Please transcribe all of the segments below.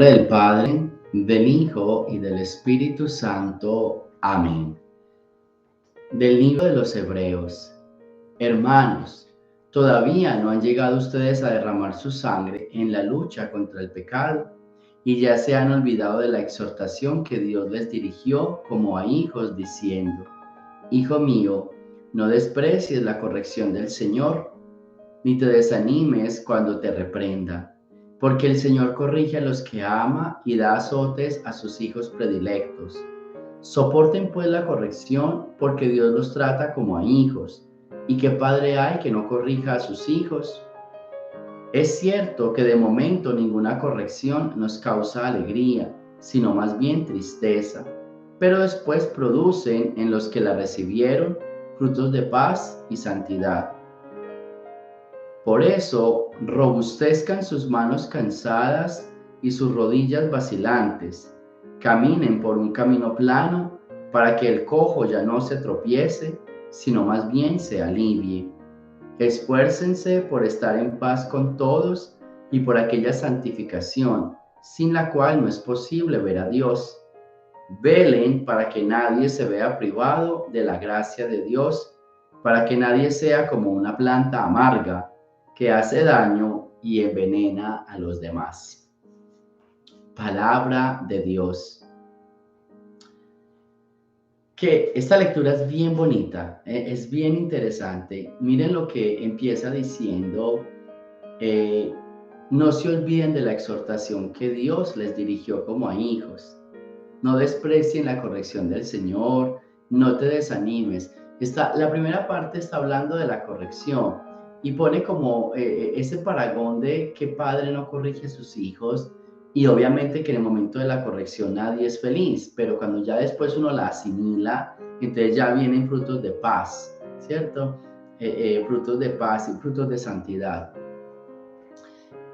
nombre del Padre, del Hijo y del Espíritu Santo. Amén. Del libro de los Hebreos. Hermanos, todavía no han llegado ustedes a derramar su sangre en la lucha contra el pecado y ya se han olvidado de la exhortación que Dios les dirigió como a hijos, diciendo: Hijo mío, no desprecies la corrección del Señor, ni te desanimes cuando te reprenda, porque el Señor corrige a los que ama y da azotes a sus hijos predilectos. Soporten pues la corrección, porque Dios los trata como a hijos. ¿Y qué padre hay que no corrija a sus hijos? Es cierto que de momento ninguna corrección nos causa alegría, sino más bien tristeza, pero después producen en los que la recibieron frutos de paz y santidad. Por eso, robustezcan sus manos cansadas y sus rodillas vacilantes. Caminen por un camino plano para que el cojo ya no se tropiece, sino más bien se alivie. Esfuércense por estar en paz con todos y por aquella santificación, sin la cual no es posible ver a Dios. Velen para que nadie se vea privado de la gracia de Dios, para que nadie sea como una planta amarga que hace daño y envenena a los demás. Palabra de Dios. Que esta lectura es bien bonita, es bien interesante. Miren lo que empieza diciendo: no se olviden de la exhortación que Dios les dirigió como a hijos. No desprecien la corrección del Señor, no te desanimes. La primera parte está hablando de la corrección y pone como ese paragón de qué padre no corrige a sus hijos, y obviamente que en el momento de la corrección nadie es feliz, pero cuando ya después uno la asimila, entonces ya vienen frutos de paz, ¿cierto? Frutos de paz y frutos de santidad.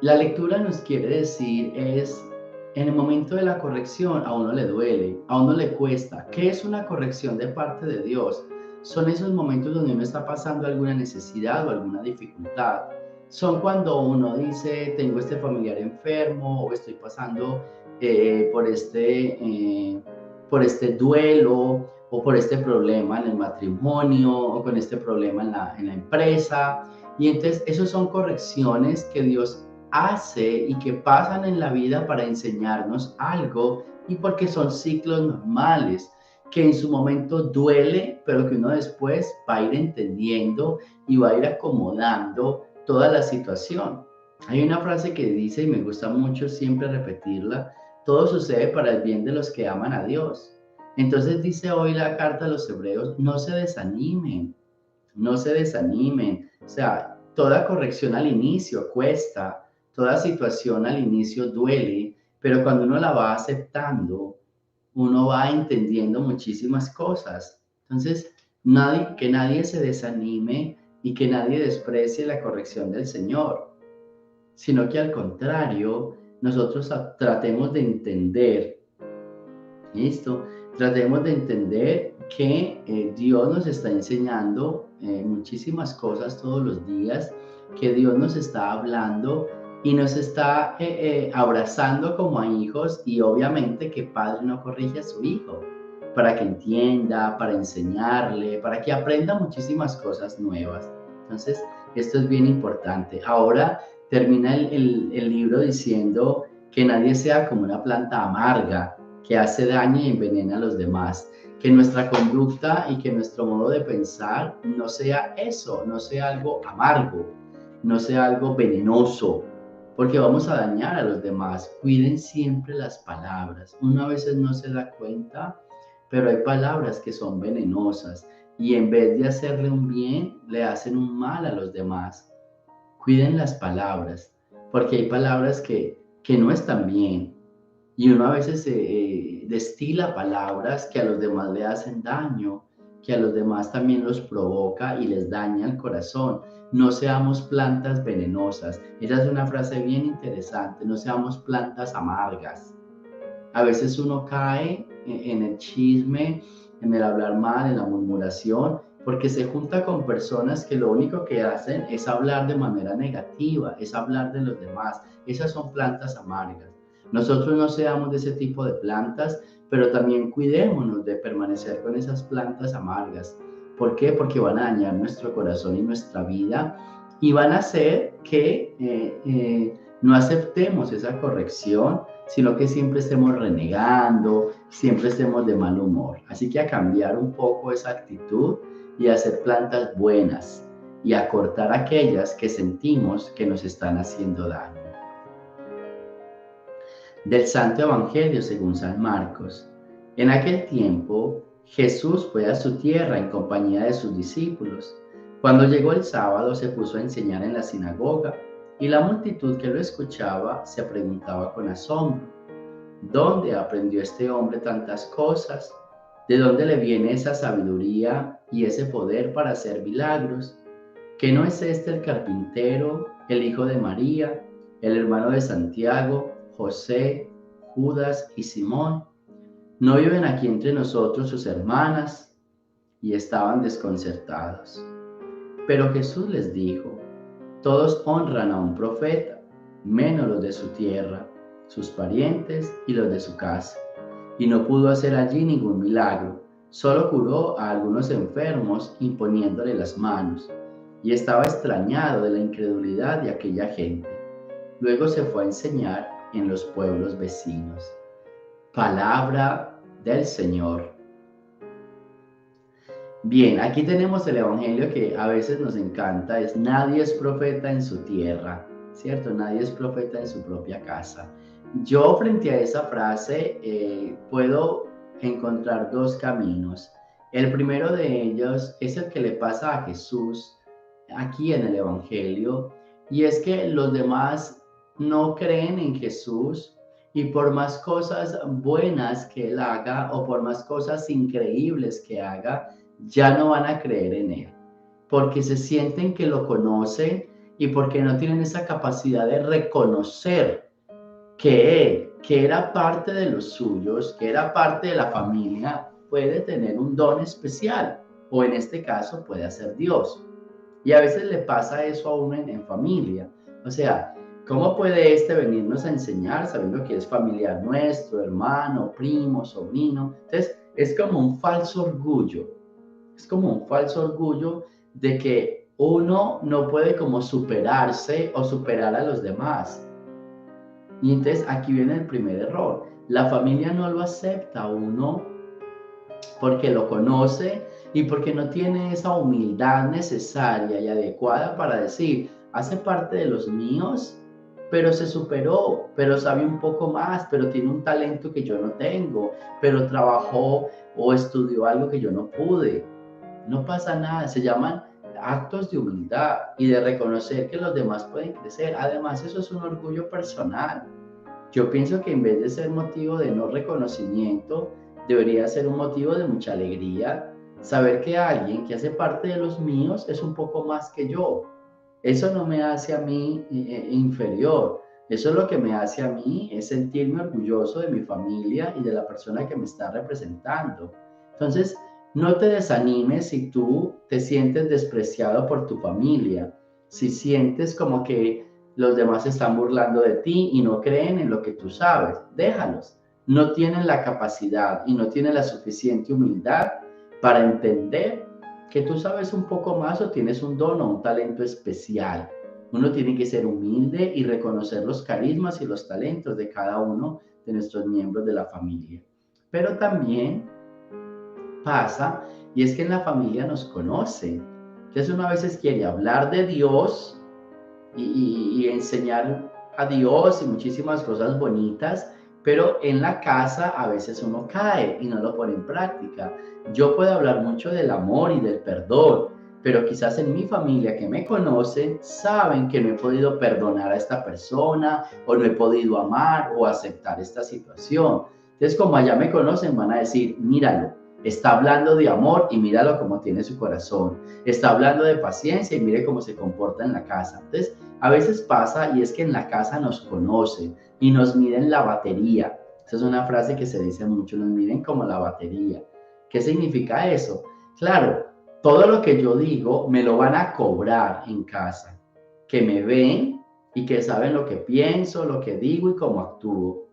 La lectura nos quiere decir en el momento de la corrección a uno le duele, a uno le cuesta. ¿Qué es una corrección de parte de Dios? Son esos momentos donde uno está pasando alguna necesidad o alguna dificultad. Son cuando uno dice: tengo este familiar enfermo, o estoy pasando por este duelo, o por este problema en el matrimonio, o con este problema en la empresa. Y entonces esos son correcciones que Dios hace y que pasan en la vida para enseñarnos algo, y porque son ciclos normales que en su momento duele, pero que uno después va a ir entendiendo y va a ir acomodando toda la situación. Hay una frase que dice, y me gusta mucho siempre repetirla: todo sucede para el bien de los que aman a Dios. Entonces dice hoy la carta a los Hebreos: no se desanimen, no se desanimen. O sea, toda corrección al inicio cuesta, toda situación al inicio duele, pero cuando uno la va aceptando, uno va entendiendo muchísimas cosas. Entonces, que nadie se desanime y que nadie desprecie la corrección del Señor, sino que al contrario, nosotros tratemos de entender, ¿listo? Tratemos de entender que Dios nos está enseñando muchísimas cosas todos los días, que Dios nos está hablando y nos está abrazando como a hijos, y obviamente que padre no corrige a su hijo para que entienda, para enseñarle, para que aprenda muchísimas cosas nuevas. Entonces, esto es bien importante. Ahora termina el libro diciendo que nadie sea como una planta amarga que hace daño y envenena a los demás. Que nuestra conducta y que nuestro modo de pensar no sea eso, no sea algo amargo, no sea algo venenoso, porque vamos a dañar a los demás. Cuiden siempre las palabras. Uno a veces no se da cuenta, pero hay palabras que son venenosas y en vez de hacerle un bien, le hacen un mal a los demás. Cuiden las palabras, porque hay palabras que no están bien. Y uno a veces destila palabras que a los demás le hacen daño, que a los demás también los provoca y les daña el corazón. No seamos plantas venenosas. Esa es una frase bien interesante. No seamos plantas amargas. A veces uno cae en el chisme, en el hablar mal, en la murmuración, porque se junta con personas que lo único que hacen es hablar de manera negativa, es hablar de los demás. Esas son plantas amargas. Nosotros no seamos de ese tipo de plantas, pero también cuidémonos de permanecer con esas plantas amargas. ¿Por qué? Porque van a dañar nuestro corazón y nuestra vida y van a hacer que no aceptemos esa corrección, sino que siempre estemos renegando, siempre estemos de mal humor. Así que a cambiar un poco esa actitud y a hacer plantas buenas y a cortar aquellas que sentimos que nos están haciendo daño. Del Santo Evangelio según San Marcos. En aquel tiempo, Jesús fue a su tierra en compañía de sus discípulos. Cuando llegó el sábado, se puso a enseñar en la sinagoga y la multitud que lo escuchaba se preguntaba con asombro: ¿dónde aprendió este hombre tantas cosas? ¿De dónde le viene esa sabiduría y ese poder para hacer milagros? ¿Que no es este el carpintero, el hijo de María, el hermano de Santiago, José, Judas y Simón? ¿No viven aquí entre nosotros sus hermanas? Y estaban desconcertados. Pero Jesús les dijo: todos honran a un profeta, menos los de su tierra, sus parientes y los de su casa. Y no pudo hacer allí ningún milagro, solo curó a algunos enfermos imponiéndole las manos, y estaba extrañado de la incredulidad de aquella gente. Luego se fue a enseñar en los pueblos vecinos. Palabra del Señor. Bien, aquí tenemos el evangelio que a veces nos encanta, es: nadie es profeta en su tierra, ¿cierto? Nadie es profeta en su propia casa. Yo frente a esa frase puedo encontrar dos caminos. El primero de ellos es el que le pasa a Jesús aquí en el evangelio, y es que los demás no creen en Jesús, y por más cosas buenas que él haga o por más cosas increíbles que haga, ya no van a creer en él, porque se sienten que lo conocen y porque no tienen esa capacidad de reconocer que él, que era parte de los suyos, que era parte de la familia, puede tener un don especial, o en este caso puede ser Dios. Y a veces le pasa eso a uno en familia. O sea, ¿cómo puede este venirnos a enseñar sabiendo que es familiar nuestro, hermano, primo, sobrino? Entonces, es como un falso orgullo. Es como un falso orgullo de que uno no puede como superarse o superar a los demás. Y entonces aquí viene el primer error. La familia no lo acepta a uno porque lo conoce y porque no tiene esa humildad necesaria y adecuada para decir: hace parte de los míos, pero se superó, pero sabe un poco más, pero tiene un talento que yo no tengo, pero trabajó o estudió algo que yo no pude. No pasa nada, se llaman actos de humildad y de reconocer que los demás pueden crecer. Además, eso es un orgullo personal. Yo pienso que en vez de ser motivo de no reconocimiento, debería ser un motivo de mucha alegría saber que alguien que hace parte de los míos es un poco más que yo. Eso no me hace a mí inferior. Eso es lo que me hace a mí es sentirme orgulloso de mi familia y de la persona que me está representando. Entonces, no te desanimes si tú te sientes despreciado por tu familia, si sientes como que los demás se están burlando de ti y no creen en lo que tú sabes. Déjalos. No tienen la capacidad y no tienen la suficiente humildad para entender que tú sabes un poco más o tienes un don o un talento especial. Uno tiene que ser humilde y reconocer los carismas y los talentos de cada uno de nuestros miembros de la familia. Pero también pasa, y es que en la familia nos conocen. Entonces uno a veces quiere hablar de Dios y enseñar a Dios y muchísimas cosas bonitas, pero en la casa a veces uno cae y no lo pone en práctica. Yo puedo hablar mucho del amor y del perdón, pero quizás en mi familia que me conocen saben que no he podido perdonar a esta persona o no he podido amar o aceptar esta situación. Entonces, como allá me conocen, van a decir: míralo, está hablando de amor y míralo cómo tiene su corazón. Está hablando de paciencia y mire cómo se comporta en la casa. Entonces, a veces pasa, y es que en la casa nos conocen y nos miden la batería. Esa es una frase que se dice mucho: nos miden como la batería. ¿Qué significa eso? Claro, todo lo que yo digo me lo van a cobrar en casa, que me ven y que saben lo que pienso, lo que digo y cómo actúo.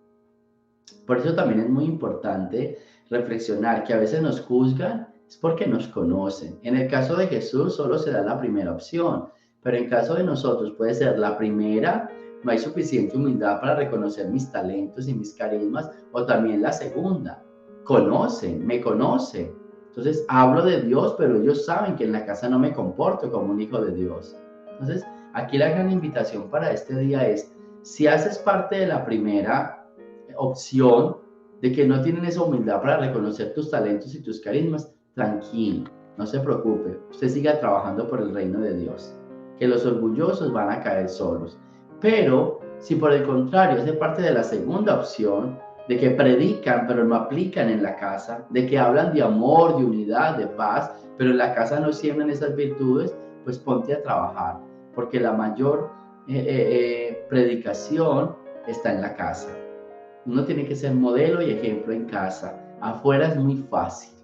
Por eso también es muy importante reflexionar que a veces nos juzgan es porque nos conocen. En el caso de Jesús solo se da la primera opción, pero en caso de nosotros puede ser la primera, no hay suficiente humildad para reconocer mis talentos y mis carismas, o también la segunda, conocen, me conocen. Entonces hablo de Dios, pero ellos saben que en la casa no me comporto como un hijo de Dios. Entonces, aquí la gran invitación para este día es, si haces parte de la primera opción, de que no tienen esa humildad para reconocer tus talentos y tus carismas, tranquilo, no se preocupe, usted siga trabajando por el reino de Dios, que los orgullosos van a caer solos. Pero si por el contrario es de parte de la segunda opción, de que predican pero no aplican en la casa, de que hablan de amor, de unidad, de paz, pero en la casa no siembran esas virtudes, pues ponte a trabajar, porque la mayor predicación está en la casa. Uno tiene que ser modelo y ejemplo en casa. Afuera es muy fácil,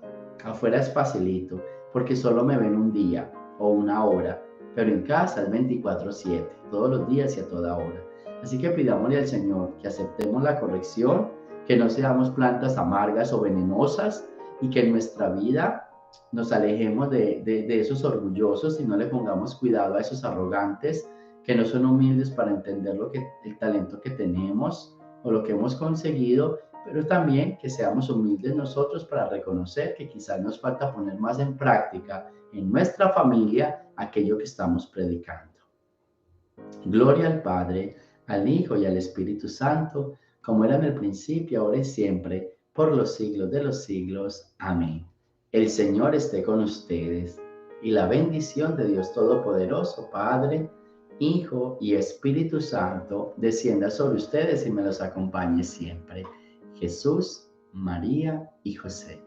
afuera es facilito, porque solo me ven un día o una hora, pero en casa es 24/7, todos los días y a toda hora. Así que pidámosle al Señor que aceptemos la corrección, que no seamos plantas amargas o venenosas y que en nuestra vida nos alejemos de esos orgullosos y no le pongamos cuidado a esos arrogantes que no son humildes para entender el talento que tenemos o lo que hemos conseguido, pero también que seamos humildes nosotros para reconocer que quizás nos falta poner más en práctica en nuestra familia aquello que estamos predicando. Gloria al Padre, al Hijo y al Espíritu Santo, como era en el principio, ahora y siempre, por los siglos de los siglos. Amén. El Señor esté con ustedes y la bendición de Dios Todopoderoso, Padre, Hijo y Espíritu Santo, descienda sobre ustedes y me los acompañe siempre. Jesús, María y José.